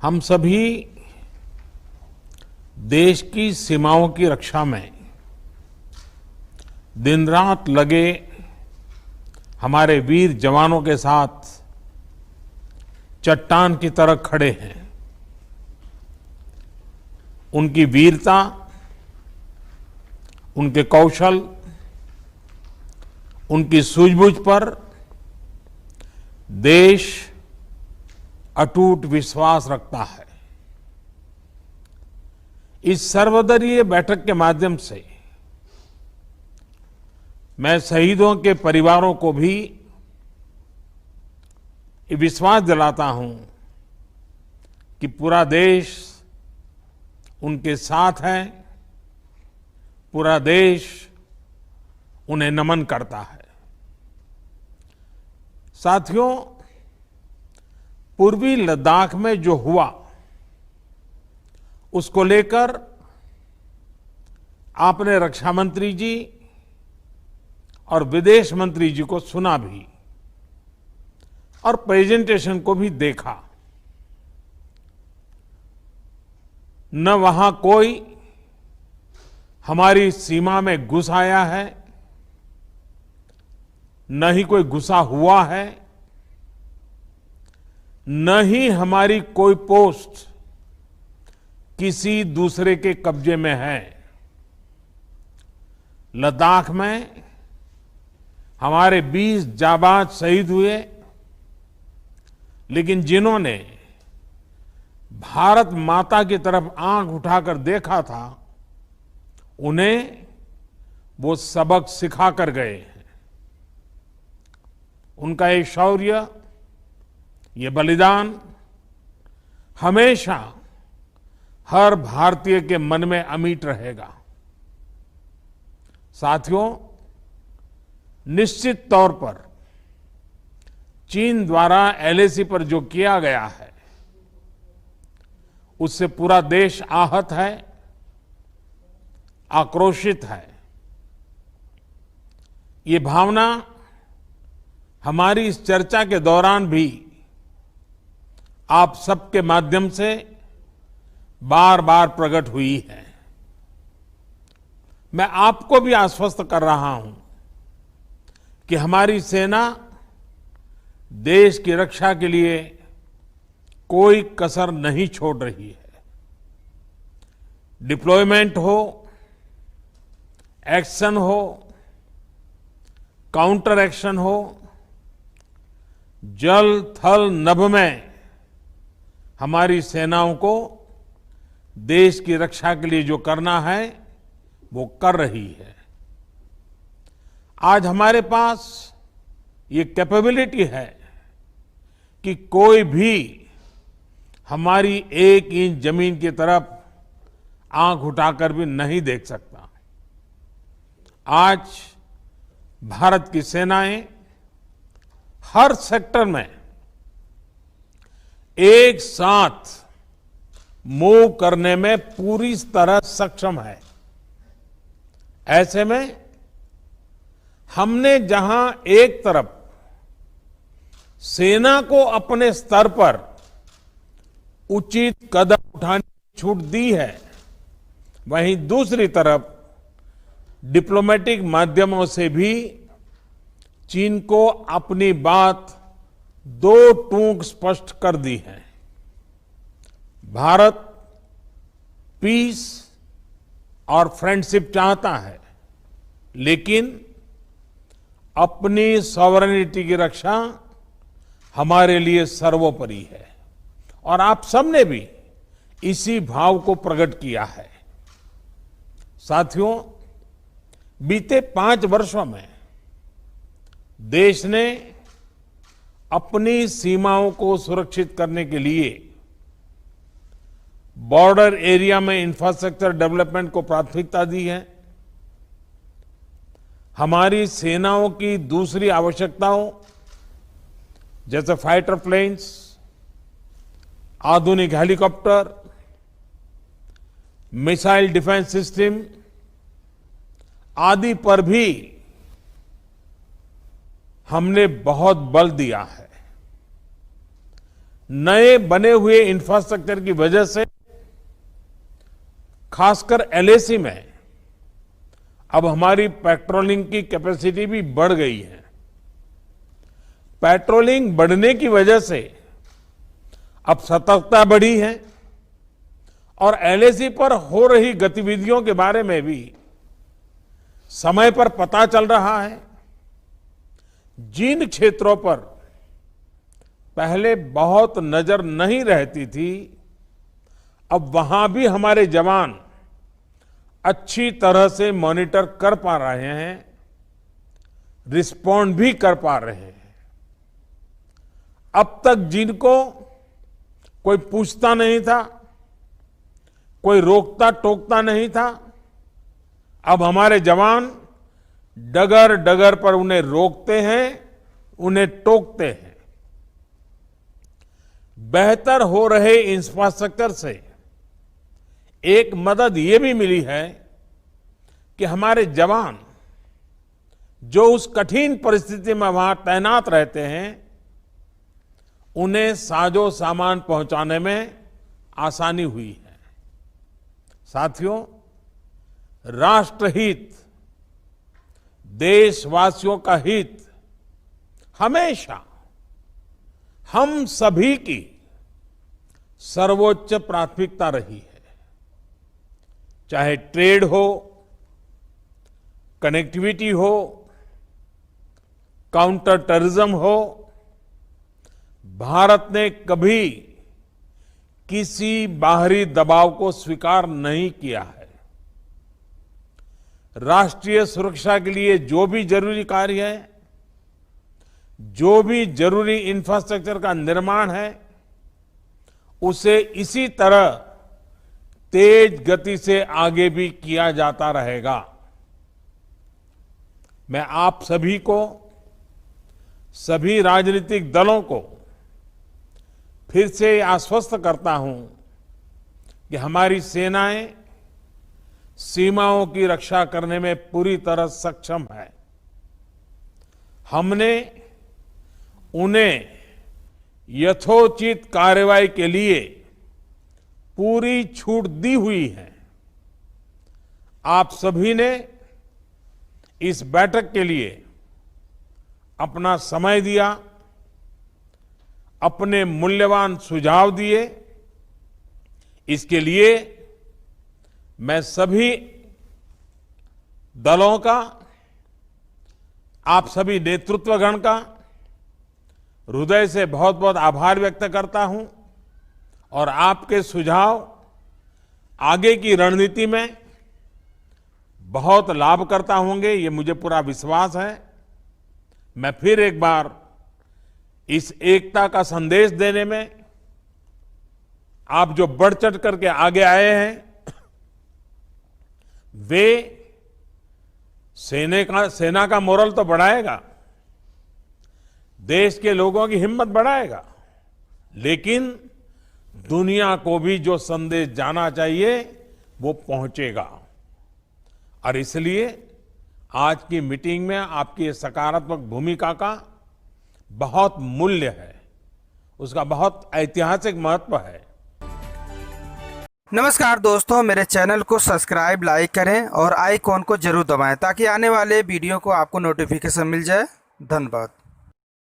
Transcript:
हम सभी देश की सीमाओं की रक्षा में दिन रात लगे हमारे वीर जवानों के साथ चट्टान की तरह खड़े हैं। उनकी वीरता, उनके कौशल, उनकी सूझबूझ पर देश अटूट विश्वास रखता है। इस सर्वदलीय बैठक के माध्यम से मैं शहीदों के परिवारों को भी ये विश्वास दिलाता हूं कि पूरा देश उनके साथ है, पूरा देश उन्हें नमन करता है। साथियों, पूर्वी लद्दाख में जो हुआ उसको लेकर आपने रक्षा मंत्री जी और विदेश मंत्री जी को सुना भी और प्रेजेंटेशन को भी देखा। न वहां कोई हमारी सीमा में घुस आया है, न ही कोई घुसा हुआ है, न ही हमारी कोई पोस्ट किसी दूसरे के कब्जे में है। लद्दाख में हमारे 20 जाबाज शहीद हुए, लेकिन जिन्होंने भारत माता की तरफ आंख उठाकर देखा था, उन्हें वो सबक सिखा कर गए हैं। उनका ये शौर्य, ये बलिदान हमेशा हर भारतीय के मन में अमिट रहेगा। साथियों, निश्चित तौर पर चीन द्वारा एलएसी पर जो किया गया है, उससे पूरा देश आहत है, आक्रोशित है। ये भावना हमारी इस चर्चा के दौरान भी आप सबके माध्यम से बार बार प्रकट हुई है। मैं आपको भी आश्वस्त कर रहा हूं कि हमारी सेना देश की रक्षा के लिए कोई कसर नहीं छोड़ रही है। डिप्लॉयमेंट हो, एक्शन हो, काउंटर एक्शन हो, जल थल नभ में हमारी सेनाओं को देश की रक्षा के लिए जो करना है वो कर रही है। आज हमारे पास ये कैपेबिलिटी है कि कोई भी हमारी 1 इंच जमीन की तरफ आंख उठाकर भी नहीं देख सकता। आज भारत की सेनाएं हर सेक्टर में एक साथ मूव करने में पूरी तरह सक्षम है। ऐसे में हमने जहां एक तरफ सेना को अपने स्तर पर उचित कदम उठाने की छूट दी है, वहीं दूसरी तरफ डिप्लोमेटिक माध्यमों से भी चीन को अपनी बात दो टूक स्पष्ट कर दी है। भारत पीस और फ्रेंडशिप चाहता है, लेकिन अपनी सॉवरेनिटी की रक्षा हमारे लिए सर्वोपरि है और आप सबने भी इसी भाव को प्रकट किया है। साथियों, बीते 5 वर्षों में देश ने अपनी सीमाओं को सुरक्षित करने के लिए बॉर्डर एरिया में इंफ्रास्ट्रक्चर डेवलपमेंट को प्राथमिकता दी है। हमारी सेनाओं की दूसरी आवश्यकताओं जैसे फाइटर प्लेन्स, आधुनिक हेलीकॉप्टर, मिसाइल डिफेंस सिस्टम आदि पर भी हमने बहुत बल दिया है। नए बने हुए इंफ्रास्ट्रक्चर की वजह से खासकर एलएसी में अब हमारी पेट्रोलिंग की कैपेसिटी भी बढ़ गई है। पेट्रोलिंग बढ़ने की वजह से अब सतर्कता बढ़ी है और एलएसी पर हो रही गतिविधियों के बारे में भी समय पर पता चल रहा है। जिन क्षेत्रों पर पहले बहुत नजर नहीं रहती थी, अब वहां भी हमारे जवान अच्छी तरह से मॉनिटर कर पा रहे हैं, रिस्पॉन्ड भी कर पा रहे हैं। अब तक जिनको कोई पूछता नहीं था, कोई रोकता टोकता नहीं था, अब हमारे जवान डगर डगर पर उन्हें रोकते हैं, उन्हें टोकते हैं। बेहतर हो रहे इंफ्रास्ट्रक्चर से एक मदद ये भी मिली है कि हमारे जवान जो उस कठिन परिस्थिति में वहां तैनात रहते हैं, उन्हें साजो सामान पहुंचाने में आसानी हुई है। साथियों, राष्ट्रहित, देशवासियों का हित हमेशा हम सभी की सर्वोच्च प्राथमिकता रही है। चाहे ट्रेड हो, कनेक्टिविटी हो, काउंटर टेररिज्म हो, भारत ने कभी किसी बाहरी दबाव को स्वीकार नहीं किया है। राष्ट्रीय सुरक्षा के लिए जो भी जरूरी कार्य है, जो भी जरूरी इंफ्रास्ट्रक्चर का निर्माण है, उसे इसी तरह तेज गति से आगे भी किया जाता रहेगा। मैं आप सभी को, सभी राजनीतिक दलों को फिर से आश्वस्त करता हूं कि हमारी सेनाएं सीमाओं की रक्षा करने में पूरी तरह सक्षम है। हमने उन्हें यथोचित कार्रवाई के लिए पूरी छूट दी हुई है। आप सभी ने इस बैठक के लिए अपना समय दिया, अपने मूल्यवान सुझाव दिए। इसके लिए मैं सभी दलों का, आप सभी नेतृत्वगण का हृदय से बहुत बहुत आभार व्यक्त करता हूं और आपके सुझाव आगे की रणनीति में बहुत लाभकर्ता होंगे, ये मुझे पूरा विश्वास है। मैं फिर एक बार इस एकता का संदेश देने में आप जो बढ़ चढ़ करके आगे आए हैं, वे सेना का मोरल तो बढ़ाएगा, देश के लोगों की हिम्मत बढ़ाएगा, लेकिन दुनिया को भी जो संदेश जाना चाहिए वो पहुंचेगा। और इसलिए आज की मीटिंग में आपकी सकारात्मक भूमिका का बहुत मूल्य है, उसका बहुत ऐतिहासिक महत्व है। नमस्कार दोस्तों, मेरे चैनल को सब्सक्राइब, लाइक करें और आइकॉन को जरूर दबाएं ताकि आने वाले वीडियो को आपको नोटिफिकेशन मिल जाए। धन्यवाद।